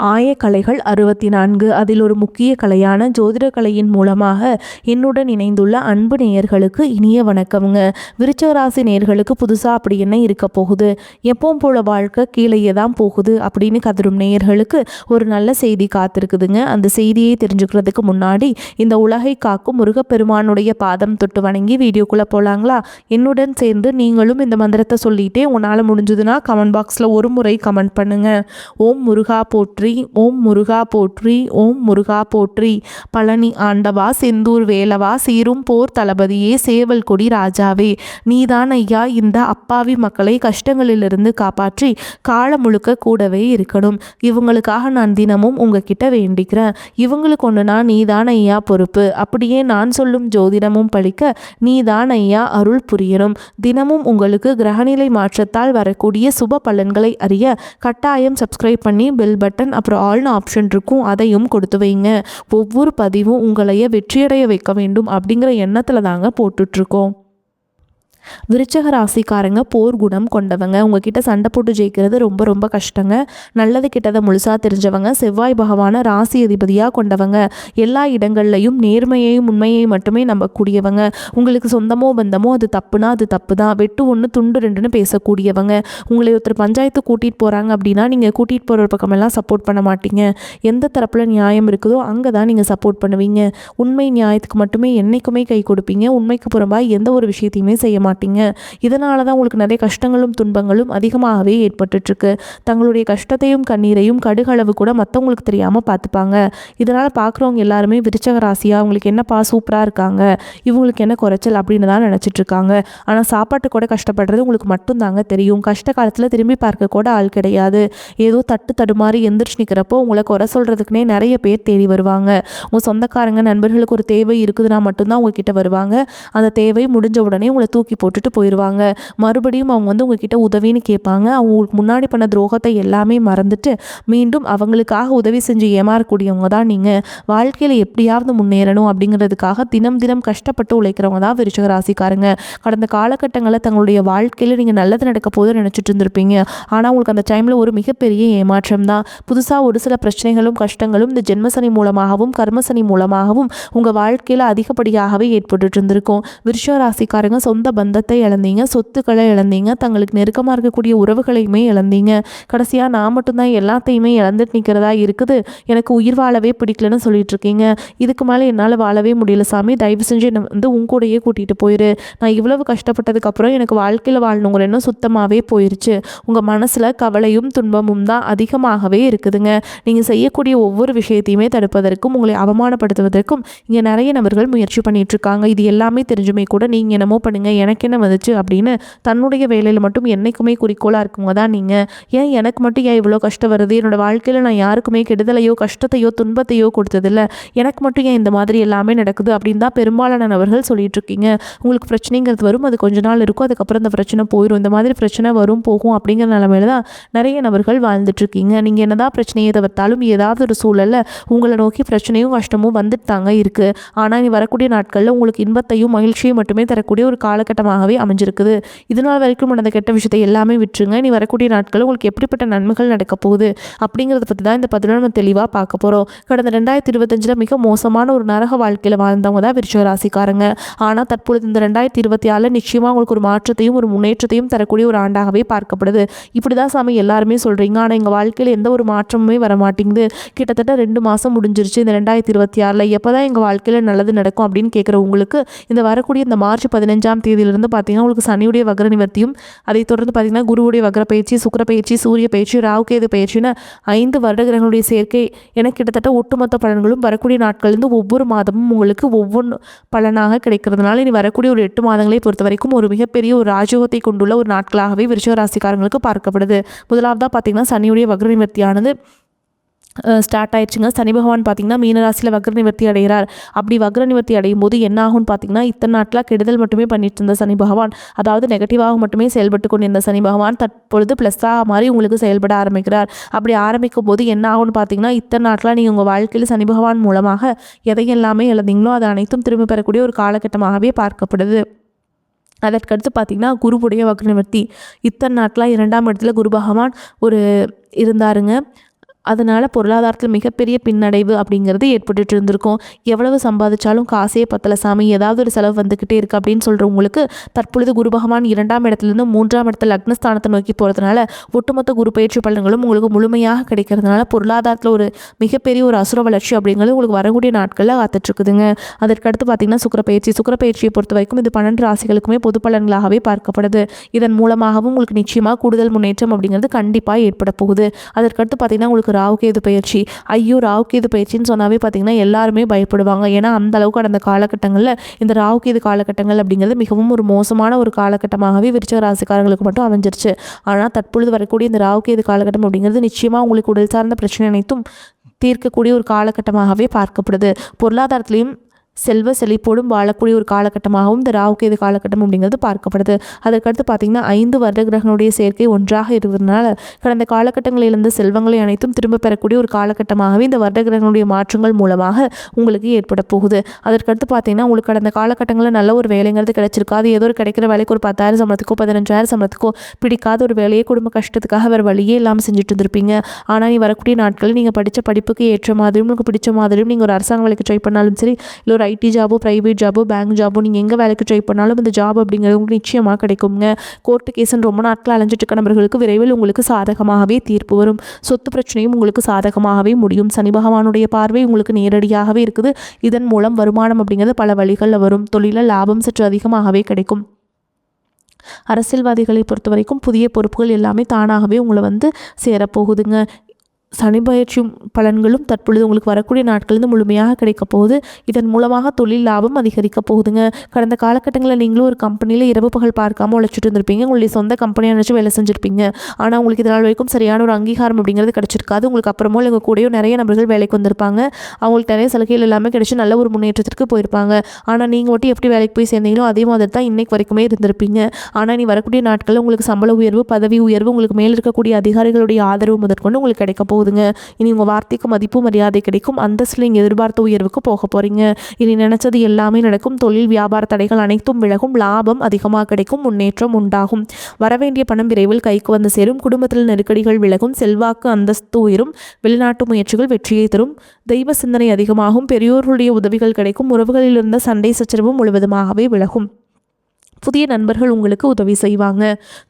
ஆயக்கலைகள் 64. அதில் ஒரு முக்கிய கலையான ஜோதிட கலையின் மூலமாக என்னுடன் இணைந்துள்ள அன்பு நேயர்களுக்கு இனிய வணக்கம்ங்க. விருச்சிக ராசி நேயர்களுக்கு புதுசாக அப்படி என்ன இருக்க போகுது, எப்பவும் போல வாழ்க்கை கீழேயே தான் போகுது அப்படின்னு கதரும் நேயர்களுக்கு ஒரு நல்ல செய்தி காத்திருக்குதுங்க. அந்த செய்தியை தெரிஞ்சுக்கிறதுக்கு முன்னாடி இந்த உலகை காக்கும் முருகப்பெருமானுடைய பாதம் தொட்டு வணங்கி வீடியோக்குள்ளே போகலாங்களா? என்னுடன் சேர்ந்து நீங்களும் இந்த மந்திரத்தை சொல்லிட்டே உன்னால் முடிஞ்சதுன்னா கமெண்ட் பாக்ஸில் ஒரு முறை கமெண்ட் பண்ணுங்க. ஓம் முருகா போற்றி, ஓம் முருகா போற்றி, ஓம் முருகா போற்றி. பழனி ஆண்டவா, செந்தூர் வேலவா, சீரும் போர் தளபதியே, சேவல் கொடி ராஜாவே, நீதான் ஐயா இந்த அப்பாவி மக்களை கஷ்டங்களிலிருந்து காப்பாற்றி காலம் முழுக்க கூடவே இருக்கணும். இவங்களுக்காக நான் தினமும் உங்ககிட்ட வேண்டிக்கிறேன். இவங்களுக்கு ஒன்றுனா நீதான் ஐயா பொறுப்பு. அப்படியே நான் சொல்லும் ஜோதிடமும் பழிக்க நீதான் ஐயா அருள் புரியணும். தினமும் உங்களுக்கு கிரகநிலை மாற்றத்தால் வரக்கூடிய சுப பலன்களை அறிய கட்டாயம் சப்ஸ்கிரைப் பண்ணி பெல் பட்டன் அப்புறம் ஆல்னு ஆப்ஷன் இருக்கும், அதையும் கொடுத்து வைங்க. ஒவ்வொரு பதிவும் உங்களைய வெற்றியடைய வைக்க வேண்டும் அப்படிங்கிற எண்ணத்தில் தாங்க போட்டுட்ருக்கோம். விருச்சிக ராசிக்காரங்க போர் குணம் கொண்டவங்க. உங்ககிட்ட சண்டை போட்டு ஜெயிக்கிறது ரொம்ப ரொம்ப கஷ்டங்க. நல்லது கிட்டதை முழுசாக தெரிஞ்சவங்க. செவ்வாய் பகவானை ராசி அதிபதியாக கொண்டவங்க. எல்லா இடங்கள்லையும் நேர்மையையும் உண்மையை மட்டுமே நம்பக்கூடியவங்க. உங்களுக்கு சொந்தமோ பந்தமோ அது தப்புனா அது தப்பு தான், வெட்டு ஒன்று துண்டு ரெண்டுன்னு பேசக்கூடியவங்க. உங்களை ஒருத்தர் பஞ்சாயத்து கூட்டிகிட்டு போகிறாங்க அப்படின்னா நீங்கள் கூட்டிகிட்டு போகிற பக்கமெல்லாம் சப்போர்ட் பண்ண மாட்டீங்க. எந்த தரப்பில் நியாயம் இருக்குதோ அங்கே தான் நீங்கள் சப்போர்ட் பண்ணுவீங்க. உண்மை நியாயத்துக்கு மட்டுமே என்றைக்குமே கை கொடுப்பீங்க. உண்மைக்கு புறம்பாக எந்த ஒரு விஷயத்தையுமே செய்ய மாட்டீங்க. இதனால தான் உங்களுக்கு நிறைய கஷ்டங்களும் துன்பங்களும் அதிகமாகவே ஏற்பட்டுருக்கு. தங்களுடைய கஷ்டத்தையும் கண்ணீரையும் கடுகளவு கூட மற்றவங்களுக்கு தெரியாமல் பார்த்துப்பாங்க. இதனால் பார்க்குறவங்க எல்லாருமே விருச்சிக ராசியாக அவங்களுக்கு என்னப்பா சூப்பராக இருக்காங்க, இவங்களுக்கு என்ன குறைச்சல் அப்படின்னு தான் நினச்சிட்டு இருக்காங்க. ஆனால் சாப்பாட்டு கூட கஷ்டப்படுறது உங்களுக்கு மட்டும்தாங்க தெரியும். கஷ்ட காலத்தில் திரும்பி பார்க்க கூட ஆள் கிடையாது. ஏதோ தட்டு தடுமாறி எந்திரிச்சு நிற்கிறப்போ உங்களை குறை சொல்கிறதுக்குனே நிறைய பேர் தேடி வருவாங்க. உங்கள் சொந்தக்காரங்க நண்பர்களுக்கு ஒரு தேவை இருக்குதுன்னா மட்டும்தான் உங்ககிட்ட வருவாங்க. அந்த தேவை முடிஞ்ச உடனே உங்களை தூக்கி போட்டுட்டு போயிடுவாங்க. மறுபடியும் அவங்க உங்ககிட்ட உதவின்னு கேட்பாங்க. அவங்களுக்கு முன்னாடி பண்ண துரோகத்தை எல்லாமே மறந்துட்டு மீண்டும் அவங்களுக்காக உதவி செஞ்சு ஏமாறக்கூடியவங்க தான் நீங்கள். வாழ்க்கையில் எப்படியாவது முன்னேறணும் அப்படிங்கிறதுக்காக தினம் தினம் கஷ்டப்பட்டு உழைக்கிறவங்க தான் விருச்சிக ராசிக்காரங்க. கடந்த காலகட்டங்களில் தங்களுடைய வாழ்க்கையில் நீங்கள் நல்லது நடக்க போது நினச்சிட்டு இருந்திருப்பீங்க. ஆனால் உங்களுக்கு அந்த டைமில் ஒரு மிகப்பெரிய ஏமாற்றம் தான். புதுசாக ஒரு சில பிரச்சனைகளும் கஷ்டங்களும் இந்த ஜென்மசனி மூலமாகவும் கர்மசனி மூலமாகவும் உங்கள் வாழ்க்கையில் அதிகப்படியாகவே ஏற்பட்டு இருந்திருக்கும். விருச்சிக ராசிக்காரங்க சொந்த பந்தத்தை இழந்தீங்க, சொத்துக்களை இழந்தீங்க, தங்களுக்கு நெருக்கமாக இருக்கக்கூடிய உறவுகளையுமே இழந்தீங்க. கடைசியாக நான் மட்டும்தான் எல்லாத்தையுமே இழந்துட்டு நிற்கிறதா இருக்குது, எனக்கு உயிர் வாழவே பிடிக்கலன்னு சொல்லிட்டு இருக்கீங்க. இதுக்கு மேலே என்னால் வாழவே முடியல சாமி, தயவு செஞ்சு என்னை உங்கூடையே கூட்டிகிட்டு போயிரு. நான் இவ்வளவு கஷ்டப்பட்டதுக்கப்புறம் எனக்கு வாழ்க்கையில் வாழணுங்கிற எண்ணம் சுத்தமாகவே போயிடுச்சு. உங்கள் மனசில் கவலையும் துன்பமும் தான் அதிகமாகவே இருக்குதுங்க. நீங்கள் செய்யக்கூடிய ஒவ்வொரு விஷயத்தையுமே தடுப்பதற்கும் உங்களை அவமானப்படுத்துவதற்கும் இங்கே நிறைய நபர்கள் முயற்சி பண்ணிட்டு இருக்காங்க. இது எல்லாமே தெரிஞ்சுமே கூட நீங்கள் என்னமோ பண்ணுங்க, எனக்கு என்ன வந்துச்சு அப்படின்னு தன்னுடைய வேலையில் மட்டும் என்றைக்குமே குறிக்கோளாக இருக்குங்க தான் நீங்கள். ஏன் எனக்கு மட்டும் ஏன் இவ்வளோ கஷ்டம் வருது, என்னோடய வாழ்க்கையில் நான் யாருக்குமே கெடுதலையோ கஷ்டத்தையோ துன்பத்தையோ கொடுத்ததில்ல, எனக்கு மட்டும் ஏன் இந்த மாதிரி எல்லாமே நடக்குது அப்படின்னு தான் பெரும்பாலான நபர்கள் சொல்லிட்டு இருக்கீங்க. உங்களுக்கு பிரச்சனைங்கிறது வரும், அது கொஞ்ச நாள் இருக்கும், அதுக்கப்புறம் அந்த பிரச்சனை போயிடும். இந்த மாதிரி பிரச்சனை வரும் போகும் அப்படிங்கிற நிலைமையில தான் நிறைய நபர்கள் வாழ்ந்துட்டு இருக்கீங்க. நீங்கள் என்னதான் பிரச்சனையை தவிர்த்தாலும் ஏதாவது ஒரு சூழலில் உங்களை நோக்கி பிரச்சனையும் கஷ்டமும் வந்துட்டு தாங்க இருக்குது. ஆனால் நீ வரக்கூடிய நாட்களில் உங்களுக்கு இன்பத்தையும் மகிழ்ச்சியும் மட்டுமே தரக்கூடிய ஒரு காலகட்டமாகவே அமைஞ்சிருக்குது. இதனால் வரைக்கும் நடந்த கெட்ட விஷயத்தை எல்லாமே விட்டுருங்க. நீ வரக்கூடிய நாட்களில் உங்களுக்கு எப்படிப்பட்ட நன்மைகள் நடக்க போகுது அப்படிங்கிறத பற்றி தான் இந்த பதிவில் நம்ம தெளிவாக பார்க்க போகிறோம். கடந்த 2025 மிக மோசமான ஒரு நரக வாழ்க்கையில் வாழ்ந்தவங்க தான் விருச்சிக ராசிக்காரங்க. ஆனால் தற்பொழுது இந்த 2024 நிச்சயமாக உங்களுக்கு ஒரு மாற்றத்தையும் ஒரு முன்னேற்றத்தையும் தரக்கூடிய ஒரு ஆண்டாகவே பார்க்கப்படுது. இப்படி தான் சாமி எல்லாருமே சொல்கிறீங்க, ஆனால் எங்கள் வாழ்க்கையில் எந்த ஒரு மாற்றமுமே வர மாட்டேங்குது, கிட்டத்தட்ட 2 மாதம் முடிஞ்சிருச்சு இந்த 2026 எப்போ தான் எங்கள் வாழ்க்கையில் நல்லது நடக்கும் அப்படின்னு கேட்குற உங்களுக்கு இந்த வரக்கூடிய இந்த மார்ச் 15ஆம் தேதியிலிருந்து பார்த்தீங்கன்னா உங்களுக்கு சனியுடைய வக்ர நிவர்த்தியும், அதை தொடர்ந்து பார்த்தீங்கன்னா குருவுடைய வக்ர பயிற்சி, சுக்கிர பயிற்சி, சூரிய பயிற்சி, ராகு கேது பயிற்சின்னு 5 வருட கிரகங்களுடைய சேர்க்கை என கிட்டத்தட்ட ஒட்டுமொத்த பலன்களும் வரக்கூடிய நாட்களிலிருந்து ஒவ்வொரு மாதமும் உங்களுக்கு ஒவ்வொன்று பலனாக கிடைக்கிறதுனால இனி வரக்கூடிய ஒரு 8 மாதங்களை பொறுத்த வரைக்கும் ஒரு மிகப்பெரிய ஒரு ராஜயோகத்தை கொண்டுள்ள ஒரு நாட்களாகவே விருச்சிக ராசிக்காரங்களுக்கு பார்க்கப்படுது. முதலாவதாக பார்த்தீங்கன்னா சனியுடைய வக்ர நிவர்த்தியானது ஸ்டார்ட் ஆயிடுச்சுங்க. சனி பகவான் பார்த்திங்கன்னா மீனராசியில் வக்ர நிவர்த்தி அடைகிறார். அப்படி வக்ர நிவர்த்தி அடையும் போது என்ன ஆகும்னு பார்த்திங்கன்னா இத்தனை நாட்டில் கெடுதல் மட்டுமே பண்ணிட்டு இருந்த சனி பகவான், அதாவது நெகட்டிவாக மட்டுமே செயல்பட்டு கொண்டிருந்த சனி பகவான் தற்பொழுது ப்ளஸ்ஸாக மாதிரி உங்களுக்கு செயல்பட ஆரம்பிக்கிறார். அப்படி ஆரம்பிக்கும் போது என்ன ஆகும்னு பார்த்திங்கன்னா இத்தனை நாட்டில் நீங்கள் உங்கள் வாழ்க்கையில் சனி பகவான் மூலமாக எதையெல்லாமே இழந்தீங்களோ அது அனைத்தும் திரும்ப பெறக்கூடிய ஒரு காலகட்டமாகவே பார்க்கப்படுது. அதற்கடுத்து பார்த்திங்கன்னா குருவுடைய வக்ர நிவர்த்தி. இத்தனை நாட்டில் 2ஆம் இடத்துல குரு பகவான் இருந்தாருங்க. அதனால் பொருளாதாரத்தில் மிகப்பெரிய பின்னடைவு அப்படிங்கிறது ஏற்பட்டுட்டு இருந்திருக்கும். எவ்வளவு சம்பாதிச்சாலும் காசே பத்தல சாமி, ஏதாவது ஒரு செலவு வந்துக்கிட்டே இருக்குது அப்படின்னு சொல்கிறவங்களுக்கு தற்பொழுது குரு பகவான் 2ஆம் இடத்துலேருந்து 3ஆம் இடத்துல லக்னஸ்தானத்தை நோக்கி போகிறதுனால ஒட்டுமொத்த குரு பயிற்சி பலன்களும் உங்களுக்கு முழுமையாக கிடைக்கிறதுனால பொருளாதாரத்தில் ஒரு மிகப்பெரிய ஒரு அசுர வளர்ச்சி அப்படிங்கிறது உங்களுக்கு வரக்கூடிய நாட்களில் காத்துட்ருக்குதுங்க. அதற்கடுத்து பார்த்திங்கன்னா சுக்கிரப்பயிற்சியை பொறுத்த வரைக்கும் இது 12 ராசிகளுக்குமே பொது பலன்களாகவே பார்க்கப்படுது. இதன் மூலமாகவும் உங்களுக்கு நிச்சயமாக கூடுதல் முன்னேற்றம் அப்படிங்கிறது கண்டிப்பாக ஏற்பட போகுது. அதற்கடுத்து பார்த்திங்கன்னா உங்களுக்கு ராகுகேது பயிற்சி. ஐயோ, ராகுகேது பயிற்சின்னு சொன்னாவே பார்த்திங்கன்னா எல்லாருமே பயப்படுவாங்க. ஏன்னா அந்த அளவுக்கு கடந்த காலகட்டங்களில் இந்த ராகுகேது காலகட்டங்கள் அப்படிங்கிறது மிகவும் ஒரு மோசமான ஒரு காலகட்டமாகவே விருச்சிக ராசிக்காரர்களுக்கு மட்டும் அமைஞ்சிருச்சு. ஆனால் தற்பொழுது வரக்கூடிய இந்த ராகுகேது காலகட்டம் அப்படிங்கிறது நிச்சயமாக உங்களுக்கு உடல் சார்ந்த பிரச்சனை அனைத்தும் தீர்க்கக்கூடிய ஒரு காலகட்டமாகவே பார்க்கப்படுது. பொருளாதாரத்திலையும் செல்வ செழிப்போடும் வாழக்கூடிய ஒரு காலகட்டமாகவும் இந்த ராகுகேது காலகட்டம் அப்படிங்கிறது பார்க்கப்படுது. அதற்கடுத்து பார்த்திங்கன்னா 5 வருட கிரகங்களுடைய சேர்க்கை ஒன்றாக இருக்கிறதுனால கடந்த காலகட்டங்களில் இருந்த செல்வங்களை அனைத்தும் திரும்ப பெறக்கூடிய ஒரு காலகட்டமாகவே இந்த வருட கிரகங்களுடைய மாற்றங்கள் மூலமாக உங்களுக்கு ஏற்பட போகுது. அதற்கடுத்து பார்த்திங்கன்னா உங்களுக்கு கடந்த காலகட்டங்களில் நல்ல ஒரு வேலைங்கிறது கிடைச்சிருக்காது. ஏதோ ஒரு கிடைக்கிற வேலைக்கு ஒரு 10,000 சம்பளத்துக்கோ 15,000 சம்பளத்துக்கோ பிடிக்காத ஒரு வேலையை குடும்ப கஷ்டத்துக்காக வேறு வழியே இல்லாமல் செஞ்சுட்டு இருந்திருப்பீங்க. ஆனால் நீ வரக்கூடிய நாட்களில் நீங்கள் படித்த படிப்புக்கு ஏற்ற மாதிரியும் உங்களுக்கு பிடிச்ச மாதிரியும் நீங்கள் ஒரு அரசாங்க வேலைக்கு ட்ரை பண்ணாலும் சரி, இல்லை ஒரு ஐடி ஜாபோ, ப்ரைவேட் ஜாபோ, பேங்க் ஜாபோ, நீங்கள் எங்கே வேலைக்கு ட்ரை பண்ணாலும் இந்த ஜாப் அப்படிங்கிறது உங்களுக்கு நிச்சயமாக கிடைக்குங்க. கோர்ட்டு கேஸ்ன்னு ரொம்ப நாட்கள் அலைஞ்சிட்டு இருக்க நபர்களுக்கு விரைவில் உங்களுக்கு சாதகமாகவே தீர்ப்பு வரும். சொத்து பிரச்சனையும் உங்களுக்கு சாதகமாகவே முடியும். சனி பகவானுடைய பார்வை உங்களுக்கு நேரடியாகவே இருக்குது. இதன் மூலம் வருமானம் அப்படிங்கிறது பல வழிகளில் வரும். தொழிலில் லாபம் சற்று அதிகமாகவே கிடைக்கும். அரசியல்வாதிகளை பொறுத்த வரைக்கும் புதிய பொறுப்புகள் எல்லாமே தானாகவே உங்களை சேரப்போகுதுங்க. சனி பயிற்சி பலன்களும் தற்பொழுது உங்களுக்கு வரக்கூடிய நாட்களிலிருந்து முழுமையாக கிடைக்க போகுது. இதன் மூலமாக தொழில் லாபம் அதிகரிக்க போகுதுங்க. கடந்த காலகட்டங்களில் நீங்களும் ஒரு கம்பெனியில் இரவு பகல் பார்க்காமல் உழைச்சிட்டு இருந்திருப்பீங்க. உங்களுடைய சொந்த கம்பெனியை நினச்சி வேலை செஞ்சுருப்பீங்க. ஆனால் உங்களுக்கு இதனால் வரைக்கும் சரியான ஒரு அங்கீகாரம் அப்படிங்கிறது கிடைச்சிருக்காது. உங்களுக்கு அப்புறமோ எங்கள் கூடயும் நிறைய நபர்கள் வேலைக்கு வந்திருப்பாங்க. அவங்களுக்கு நிறைய சலுகைகள் எல்லாமே கிடைச்சி நல்ல ஒரு முன்னேற்றத்திற்கு போயிருப்பாங்க. ஆனால் நீங்கள் மட்டும் எப்படி வேலைக்கு போய் சேர்ந்தீங்களோ அதே மாதிரி தான் இன்னைக்கு வரைக்குமே இருந்திருப்பீங்க. ஆனால் நீ வரக்கூடிய நாட்களில் உங்களுக்கு சம்பள உயர்வு, பதவி உயர்வு, உங்களுக்கு மேல் இருக்கக்கூடிய அதிகாரிகளுடைய ஆதரவு முதற்கொண்டு உங்களுக்கு கிடைக்க போகுதுங்க. இனி உங்கள் வார்த்தைக்கு மதிப்பு மரியாதை கிடைக்கும். அந்தஸ்தில் நீங்கள் எதிர்பார்த்த உயர்வுக்கு போக போகிறீங்க. இனி நினைச்சது எல்லாமே நடக்கும். தொழில் வியாபார தடைகள் அனைத்தும் விலகும். லாபம் அதிகமாக கிடைக்கும். முன்னேற்றம் உண்டாகும். வரவேண்டிய பணம் விரைவில் கைக்கு வந்து சேரும். குடும்பத்தில் நெருக்கடிகள் விலகும். செல்வாக்கு அந்தஸ்து உயரும். வெளிநாட்டு முயற்சிகள் வெற்றியை தரும். தெய்வ சிந்தனை அதிகமாகும். பெரியோர்களுடைய உதவிகள் கிடைக்கும். உறவுகளில் இருந்த சண்டை சச்சரவு முழுவதுமாகவே விலகும். புதிய நண்பர்கள் உங்களுக்கு உதவி செய்வாங்க.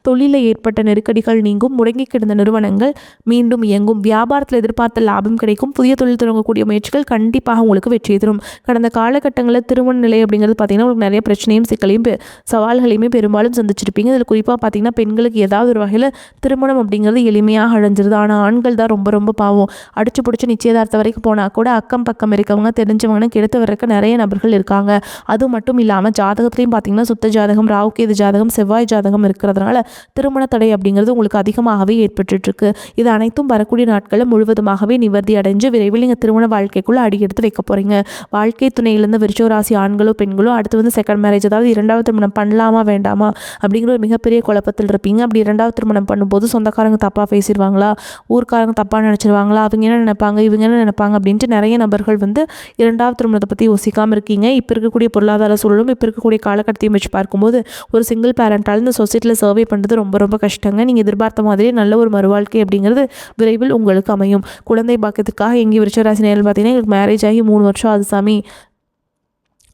தொழிலில் ஏற்பட்ட நெருக்கடிகள் நீங்கும். முடங்கி கிடந்த நிறுவனங்கள் மீண்டும் இயங்கும். வியாபாரத்தில் எதிர்பார்த்த லாபம் கிடைக்கும். புதிய தொழில் தொடங்கக்கூடிய முயற்சிகள் கண்டிப்பாக உங்களுக்கு வெற்றி தரும். கடந்த காலகட்டங்களில் திருமண நிலை அப்படிங்கிறது பார்த்திங்கன்னா உங்களுக்கு நிறைய பிரச்சனையும் சிக்கலையும் சவால்களையுமே பெரும்பாலும் சந்திச்சிருப்பீங்க. இதில் குறிப்பாக பார்த்திங்கன்னா பெண்களுக்கு ஏதாவது ஒரு வகையில் திருமணம் அப்படிங்கிறது எளிமையாக அடைஞ்சிருது. ஆனால் ஆண்கள் தான் ரொம்ப ரொம்ப பாவம். அடிச்சு பிடிச்சி நிச்சயதார்த்தம் வரைக்கும் போனால் கூட அக்கம் பக்கம் இருக்கவங்க தெரிஞ்சவங்க கெடுத்து வர்றதுக்கு நிறைய நபர்கள் இருக்காங்க. அது மட்டும் இல்லாமல் ஜாதகத்துலையும் பார்த்திங்கன்னா சுத்த ஜாதகம், ராகுகேது ஜாதகம், செவ்வாய் ஜாதகம் இருக்கிறதுனால திருமண தடை அப்படிங்கிறது உங்களுக்கு அதிகமாகவே ஏற்பட்டுருக்கு. இது அனைத்தும் வரக்கூடிய நாட்களில் முழுவதுமாகவே நிவர்த்தி அடைஞ்சு விரைவில் நீங்கள் திருமண வாழ்க்கைக்குள்ளே அடியெடுத்து வைக்க போகிறீங்க. வாழ்க்கை துணையிலேருந்து விருச்சிக ராசி ஆண்களோ பெண்களோ அடுத்து செகண்ட் மேரேஜ், அதாவது 2வது திருமணம் பண்ணலாமா வேண்டாமா அப்படிங்கிற ஒரு மிகப்பெரிய குழப்பத்தில் இருப்பீங்க. அப்படி 2வது திருமணம் பண்ணும்போது சொந்தக்காரங்க தப்பாக பேசிடுவாங்களா, ஊர்க்காரங்க தப்பாக நினச்சிருவாங்களா, அவங்க என்ன நினைப்பாங்க, இவங்க என்ன நினைப்பாங்க அப்படின்ட்டு நிறைய நபர்கள் 2வது திருமணத்தை பற்றி யோசிக்காமல் இருக்கீங்க. இப்போ இருக்கக்கூடிய பொருளாதார சூழலும் இப்போ இருக்கக்கூடிய காலகட்டத்தையும் வச்சு பார்க்கும்போது ஒரு சிங்கிள் பேரண்டால் இந்த சொசைட்டியில் சர்வே பண்ணுறது ரொம்ப ரொம்ப கஷ்டங்க. நீங்கள் எதிர்பார்த்த மாதிரியே நல்ல ஒரு மறுவாழ்க்கை அப்படிங்கிறது விரைவில் உங்களுக்கு அமையும். குழந்தை பாக்கியத்துக்காக எங்கள் விருச்சிக ராசி நேரில் பார்த்தீங்கன்னா எங்களுக்கு மேரேஜ் ஆகி 3 வருஷம் ஆகுது சாமி,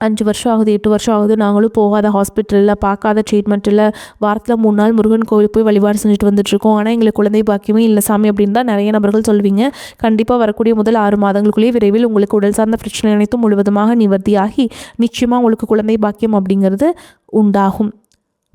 5 வருஷம் ஆகுது, 8 வருஷம் ஆகுது, நாங்களும் போகாத ஹாஸ்பிட்டலில், பார்க்காத ட்ரீட்மெண்ட்டில், வாரத்தில் 3 நாள் முருகன் கோவிலுக்கு போய் வழிபாடு செஞ்சுட்டு வந்துட்டுருக்கோம். ஆனால் எங்களுக்கு குழந்தை பாக்கியமே இல்லை சாமி அப்படின்னு தான் நிறைய நபர்கள் சொல்வீங்க. கண்டிப்பாக வரக்கூடிய முதல் 6 மாதங்களுக்குள்ளேயே விரைவில் உங்களுக்கு உடல் சார்ந்த பிரச்சனை அனைத்தும் முழுவதுமாக நிவர்த்தியாகி நிச்சயமாக உங்களுக்கு குழந்தை பாக்கியம் அப்படிங்கிறது உண்டாகும்.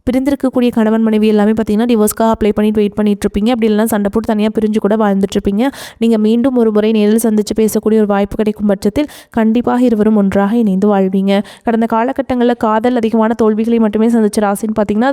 பிரிந்திருக்கக்கூடிய கணவன் மனைவி எல்லாமே பார்த்தீங்கன்னா டிவோர்ஸ்க்காக அப்ளை பண்ணிட்டு வெயிட் பண்ணிட்டு இருப்பீங்க. அப்படி இல்லைனா சண்டை போட்டு தனியாக பிரிஞ்சு கூட வாழ்ந்துட்டுருப்பீங்க. நீங்கள் மீண்டும் ஒரு முறை நேரில் சந்தித்து பேசக்கூடிய ஒரு வாய்ப்பு கிடைக்கும் பட்சத்தில் கண்டிப்பாக இருவரும் ஒன்றாக இணைந்து வாழ்வீங்க. கடந்த காலகட்டங்களில் காதல் அதிகமான தோல்விகளை மட்டுமே சந்திச்ச ராசின்னு பார்த்தீங்கன்னா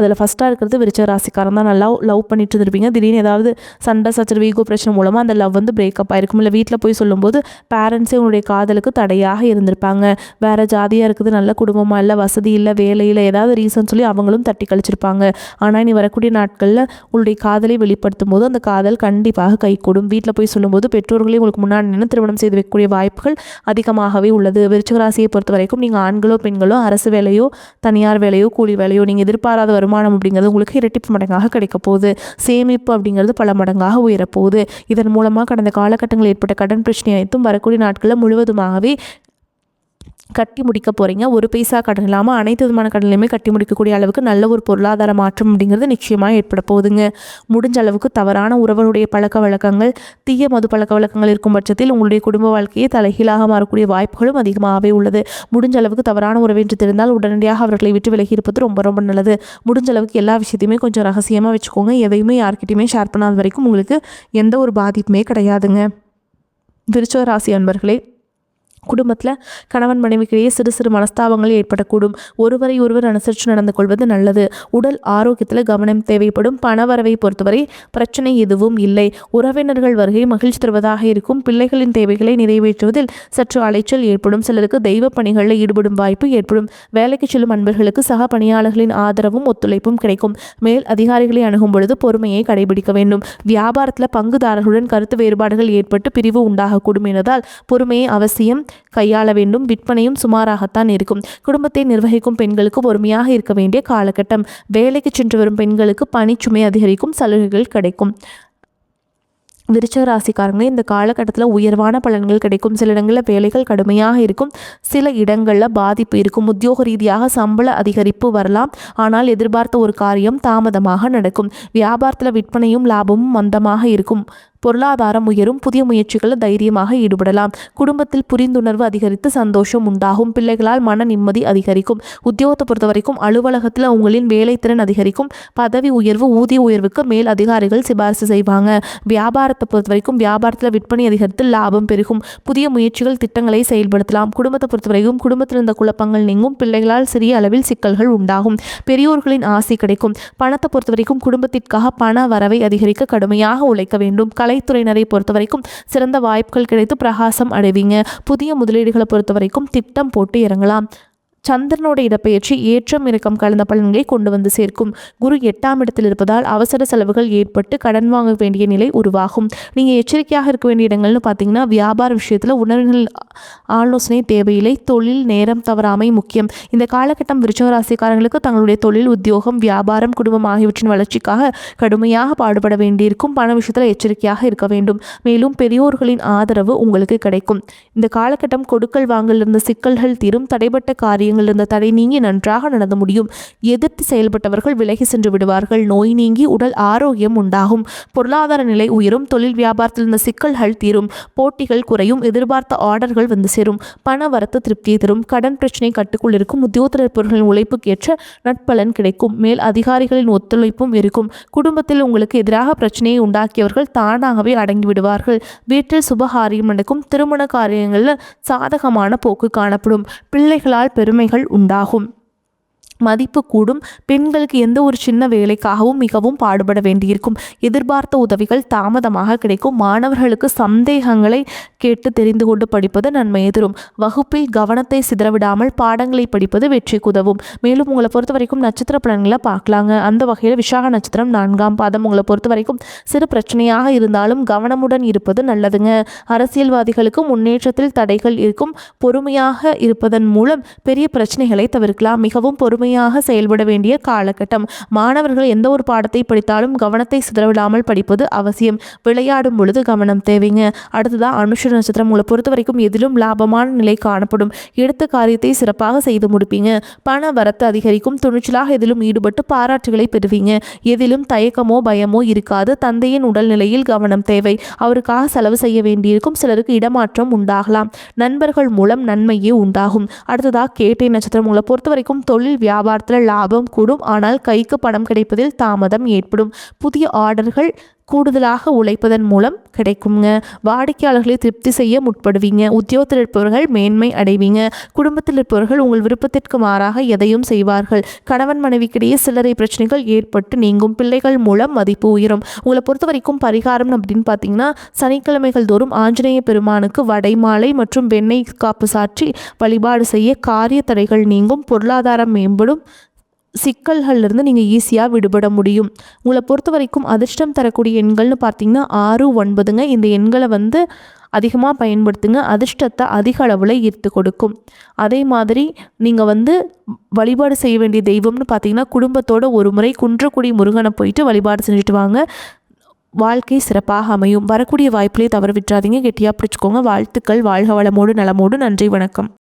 அதில் ஃபஸ்ட்டாக இருக்கிறது விருச்சிக ராசிக்காரன் தான். நல்லா லவ் பண்ணிட்டு இருந்திருப்பீங்க. திடீர்னு ஏதாவது சண்டை சச்சரவு, ஈகோ பிரச்சனை மூலமாக அந்த லவ் பிரேக்கப் ஆயிருக்கும். இல்லை வீட்டில் போய் சொல்லும்போது பேரண்ட்ஸே உங்களுடைய காதலுக்கு தடையாக இருந்திருப்பாங்க. வேறு ஜாதியாக இருக்குது, நல்ல குடும்பமாக இல்லை, வசதி இல்லை, வேலையில் ஏதாவது ரீசன் சொல்லி அவங்களும் தட்டி கழிச்சிருப்பாங்க. ஆனால் இனி வரக்கூடிய நாட்களில் உங்களுடைய காதலை வெளிப்படுத்தும் போது அந்த காதல் கண்டிப்பாக கைகூடும். வீட்டில் போய் சொல்லும்போது பெற்றோர்களே உங்களுக்கு முன்னாடி நின்று திருமணம் செய்து வைக்கக்கூடிய வாய்ப்புகள் அதிகமாகவே உள்ளது. விருச்சிக ராசியை பொறுத்த வரைக்கும் நீங்கள் ஆண்களோ பெண்களோ அரசு வேலையோ தனியார் வேலையோ கூலி வேலையோ நீங்கள் எதிர்பாராத வருமானம் அப்படிங்கிறது உங்களுக்கு இரட்டிப்பு மடங்காக கிடைக்க போகுது. சேமிப்பு அப்படிங்கிறது பல மடங்காக உயரப்போகுது. இதன் மூலமாக கடந்த காலகட்டங்களில் ஏற்பட்ட கடன் பிரச்சனை அனைத்தும் வரக்கூடிய நாட்களில் முழுவதுமாகவே கட்டி முடிக்க போகிறீங்க. ஒரு பைசா கடன் இல்லாமல் அனைத்து விதமான கடன்லையுமே கட்டி முடிக்கக்கூடிய அளவுக்கு நல்ல ஒரு பொருளாதார மாற்றம் அப்படிங்கிறது நிச்சயமாக ஏற்பட போகுதுங்க. முடிஞ்ச அளவுக்கு தவறான உறவுடைய பழக்க வழக்கங்கள், தீய மது பழக்க வழக்கங்கள் இருக்கும் பட்சத்தில் உங்களுடைய குடும்ப வாழ்க்கையை தலைகீழாக மாறக்கூடிய வாய்ப்புகளும் அதிகமாகவே உள்ளது. முடிஞ்ச அளவுக்கு தவறான உறவு என்று தெரிந்தால் உடனடியாக அவர்களை விட்டு விலகி இருப்பது ரொம்ப ரொம்ப நல்லது. முடிஞ்ச அளவுக்கு எல்லா விஷயத்தையுமே கொஞ்சம் ரகசியமாக வச்சுக்கோங்க. எதையுமே யார்கிட்டையுமே ஷேர் பண்ணாத வரைக்கும் உங்களுக்கு எந்த ஒரு பாதிப்புமே கிடையாதுங்க. விருச்சிக ராசி அன்பர்களே, குடும்பத்தில் கணவன் மனைவிக்கிடையே சிறு சிறு மனஸ்தாபங்கள் ஏற்படக்கூடும். ஒருவரை ஒருவர் அனுசரித்து நடந்து கொள்வது நல்லது. உடல் ஆரோக்கியத்தில் கவனம் தேவைப்படும். பணவரவை பொறுத்தவரை பிரச்சனை எதுவும் இல்லை. உறவினர்கள் வருகை மகிழ்ச்சி தருவதாக இருக்கும். பிள்ளைகளின் தேவைகளை நிறைவேற்றுவதில் சற்று அலைச்சல் ஏற்படும். சிலருக்கு தெய்வ பணிகளில் ஈடுபடும் வாய்ப்பு ஏற்படும். வேலைக்கு செல்லும் அன்பர்களுக்கு சக பணியாளர்களின் ஆதரவும் ஒத்துழைப்பும் கிடைக்கும். மேல் அதிகாரிகளை அணுகும் பொழுது பொறுமையை கடைபிடிக்க வேண்டும். வியாபாரத்தில் பங்குதாரர்களுடன் கருத்து வேறுபாடுகள் ஏற்பட்டு பிரிவு உண்டாகக்கூடும் என்பதால் பொறுமையை அவசியம் கையாள வேண்டும். விற்பனையும் சுமாராகத்தான் இருக்கும். குடும்பத்தை நிர்வகிக்கும் பெண்களுக்கு பொறுமையாக இருக்க வேண்டிய காலகட்டம். வேலைக்கு சென்று வரும் பெண்களுக்கு பணிச்சுமை அதிகரிக்கும். சலுகைகள் கிடைக்கும். விருச்சிக ராசிக்காரங்களே, இந்த காலகட்டத்தில் உயர்வான பலன்கள் கிடைக்கும். சில இடங்களில் வேலைகள் கடுமையாக இருக்கும். சில இடங்களில் பாதிப்பு இருக்கும். உத்தியோக ரீதியாக சம்பள அதிகரிப்பு வரலாம். ஆனால் எதிர்பார்த்த ஒரு காரியம் தாமதமாக நடக்கும். வியாபாரத்தில் விற்பனையும் லாபமும் மந்தமாக இருக்கும். பொருளாதாரம் உயரும். புதிய முயற்சிகளில் தைரியமாக ஈடுபடலாம். குடும்பத்தில் புரிந்துணர்வு அதிகரித்து சந்தோஷம் உண்டாகும். பிள்ளைகளால் மன நிம்மதி அதிகரிக்கும். உத்தியோகத்தை பொறுத்த வரைக்கும் அலுவலகத்தில் உங்களின் வேலைத்திறன் அதிகரிக்கும். பதவி உயர்வு, ஊதிய உயர்வுக்கு மேல் அதிகாரிகள் சிபாரிசு செய்வாங்க. வியாபாரத்தை பொறுத்த வரைக்கும் வியாபாரத்தில் விற்பனை அதிகரித்து லாபம் பெருகும். புதிய முயற்சிகள், திட்டங்களை செயல்படுத்தலாம். குடும்பத்தை பொறுத்த வரைக்கும் குடும்பத்தில் இருந்த குழப்பங்கள் நீங்கும். பிள்ளைகளால் சிறிய அளவில் சிக்கல்கள் உண்டாகும். பெரியோர்களின் ஆசை கிடைக்கும். பணத்தை பொறுத்த வரைக்கும் குடும்பத்திற்காக பண வரவை அதிகரிக்க கடுமையாக உழைக்க வேண்டும். கலைத்துறையினரை பொறுத்த வரைக்கும் சிறந்த வாய்ப்புகள் கிடைத்து பிரகாசம் அடைவீங்க. புதிய முதலீடுகளை பொறுத்த வரைக்கும் திட்டம் போட்டு இறங்கலாம். சந்திரனோட இடப்பெயர்ச்சி ஏற்றம் இறக்கம் கலந்த பலன்களை கொண்டு வந்து சேர்க்கும். குரு 8ஆம் இடத்தில் இருப்பதால் அவசர செலவுகள் ஏற்பட்டு கடன் வாங்க வேண்டிய நிலை உருவாகும். நீங்கள் எச்சரிக்கையாக இருக்க வேண்டிய இடங்கள்னு பார்த்தீங்கன்னா, வியாபார விஷயத்தில் உணர்வுகள் ஆலோசனை தேவையில்லை. தொழில் நேரம் தவறாமை முக்கியம். இந்த காலகட்டம் விருச்சிக ராசிக்காரங்களுக்கு தங்களுடைய தொழில், உத்தியோகம், வியாபாரம், குடும்பம் ஆகியவற்றின் வளர்ச்சிக்காக கடுமையாக பாடுபட வேண்டியிருக்கும். பண விஷயத்தில் எச்சரிக்கையாக இருக்க வேண்டும். மேலும் பெரியோர்களின் ஆதரவு உங்களுக்கு கிடைக்கும். இந்த காலகட்டம் கொடுக்கல் வாங்கல் இருந்த சிக்கல்கள் தீரும். தடைப்பட்ட காரியங்கள் இருந்த தடை நீங்கி நன்றாக நடந்து முடியும். எதிர்த்து செயல்பட்டவர்கள் விலகி சென்று விடுவார்கள். நோய் நீங்கி உடல் ஆரோக்கியம் உண்டாகும். பொருளாதார நிலை உயரும். தொழில் வியாபாரத்தில் இருந்த சிக்கல்கள் தீரும். போட்டிகள் குறையும். எதிர்பார்த்த ஆர்டர்கள் வந்து சேரும். பண வரத்து திருப்தியை தரும். கடன் பிரச்சனை கட்டுக்குள் இருக்கும். உத்தியோகத்தில் இருப்பவர்களின் உழைப்புக்கு ஏற்ற நட்பலன் கிடைக்கும். மேல் அதிகாரிகளின் ஒத்துழைப்பும் இருக்கும். குடும்பத்தில் உங்களுக்கு எதிராக பிரச்சனையை உண்டாக்கியவர்கள் தானாகவே அடங்கி விடுவார்கள். வீட்டில் சுபகாரியம் நடக்கும். திருமண காரியங்களில் சாதகமான போக்கு காணப்படும். பிள்ளைகளால் பெருமைகள் உண்டாகும். மதிப்பு கூடும். பெண்களுக்கு எந்த ஒரு சின்ன வேலைக்காகவும் மிகவும் பாடுபட வேண்டியிருக்கும். எதிர்பார்த்த உதவிகள் தாமதமாக கிடைக்கும். மாணவர்களுக்கு சந்தேகங்களை கேட்டு தெரிந்து கொண்டு படிப்பது நன்மையை தரும். வகுப்பில் கவனத்தை சிதறவிடாமல் பாடங்களை படிப்பது வெற்றிக்கு உதவும். மேலும் உங்களை பொறுத்த வரைக்கும் நட்சத்திர பலன்களை பார்க்கலாங்க. அந்த வகையில் விசாக நட்சத்திரம் 4ஆம் பாதம் உங்களை பொறுத்த வரைக்கும் சிறு பிரச்சனையாக இருந்தாலும் கவனமுடன் இருப்பது நல்லதுங்க. அரசியல்வாதிகளுக்கு முன்னேற்றத்தில் தடைகள் இருக்கும். பொறுமையாக இருப்பதன் மூலம் பெரிய பிரச்சனைகளை தவிர்க்கலாம். மிகவும் பொறுமையாக செயல்பட வேண்டிய காலகட்டம். மாணவர்கள் எந்த ஒரு பாடத்தை படித்தாலும் கவனத்தை சிதறவிடாமல் படிப்பது அவசியம். விளையாடும் பொழுது கவனம் தேவைங்க. அடுத்ததான் அனுஷ நட்சத்திரம் உங்களை பொறுத்த வரைக்கும் எதிலும் லாபமான நிலை காணப்படும். எடுத்த காரியத்தை சிறப்பாக செய்து முடிப்பீங்க. பண வரத்து அதிகரிக்கும். துணிச்சலாக எதிலும் ஈடுபட்டு பாராட்டுகளை பெறுவீங்க. எதிலும் தயக்கமோ பயமோ இருக்காது. தந்தையின் உடல்நிலையில் கவனம் தேவை. அவருக்காக செலவு செய்ய வேண்டியிருக்கும். சிலருக்கு இடமாற்றம் உண்டாகலாம். நண்பர்கள் மூலம் நன்மையே உண்டாகும். அடுத்ததாக கேட்டை நட்சத்திரம் உங்களை பொறுத்த வரைக்கும் தொழில் வியாபாரத்தில் லாபம் கூடும். ஆனால் கைக்கு பணம் கிடைப்பதில் தாமதம் ஏற்படும். புதிய ஆர்டர்கள் கூடுதலாக உழைப்பதன் மூலம் கிடைக்குங்க. வாடிக்கையாளர்களை திருப்தி செய்ய முற்படுவீங்க. உத்தியோகத்தில் இருப்பவர்கள் மேன்மை அடைவீங்க. குடும்பத்தில் இருப்பவர்கள் உங்கள் விருப்பத்திற்கு மாறாக எதையும் செய்வார்கள். கணவன் மனைவிக்கிடையே சில்லறை பிரச்சனைகள் ஏற்பட்டு நீங்கும். பிள்ளைகள் மூலம் மதிப்பு உயரும். உங்களை பொறுத்த வரைக்கும் பரிகாரம் அப்படின்னு பார்த்தீங்கன்னா, சனிக்கிழமைகள் தோறும் ஆஞ்சநேய பெருமானுக்கு வடை மாலை மற்றும் வெண்ணெய் காப்பு சாற்றி வழிபாடு செய்ய காரிய தடைகள் நீங்கும். பொருளாதாரம் மேம்படும். சிக்கல்கள்லேருந்து நீங்கள் ஈஸியாக விடுபட முடியும். உங்களை பொறுத்த வரைக்கும் அதிர்ஷ்டம் தரக்கூடிய எண்கள்னு பார்த்தீங்கன்னா 6, 9ங்க. இந்த எண்களை அதிகமாக பயன்படுத்துங்க. அதிர்ஷ்டத்தை அதிக அளவில் ஈர்த்து கொடுக்கும். அதே மாதிரி நீங்கள் வழிபாடு செய்ய வேண்டிய தெய்வம்னு பார்த்தீங்கன்னா குடும்பத்தோட ஒரு முறை குன்றக்குடி முருகனை போயிட்டு வழிபாடு செஞ்சுட்டு வாங்க. வாழ்க்கை சிறப்பாக அமையும். வரக்கூடிய வாய்ப்புலேயே தவற விட்டுறாதீங்க. கெட்டியாக பிடிச்சிக்கோங்க. வாழ்த்துக்கள். வாழ்க வளமோடு நலமோடு. நன்றி, வணக்கம்.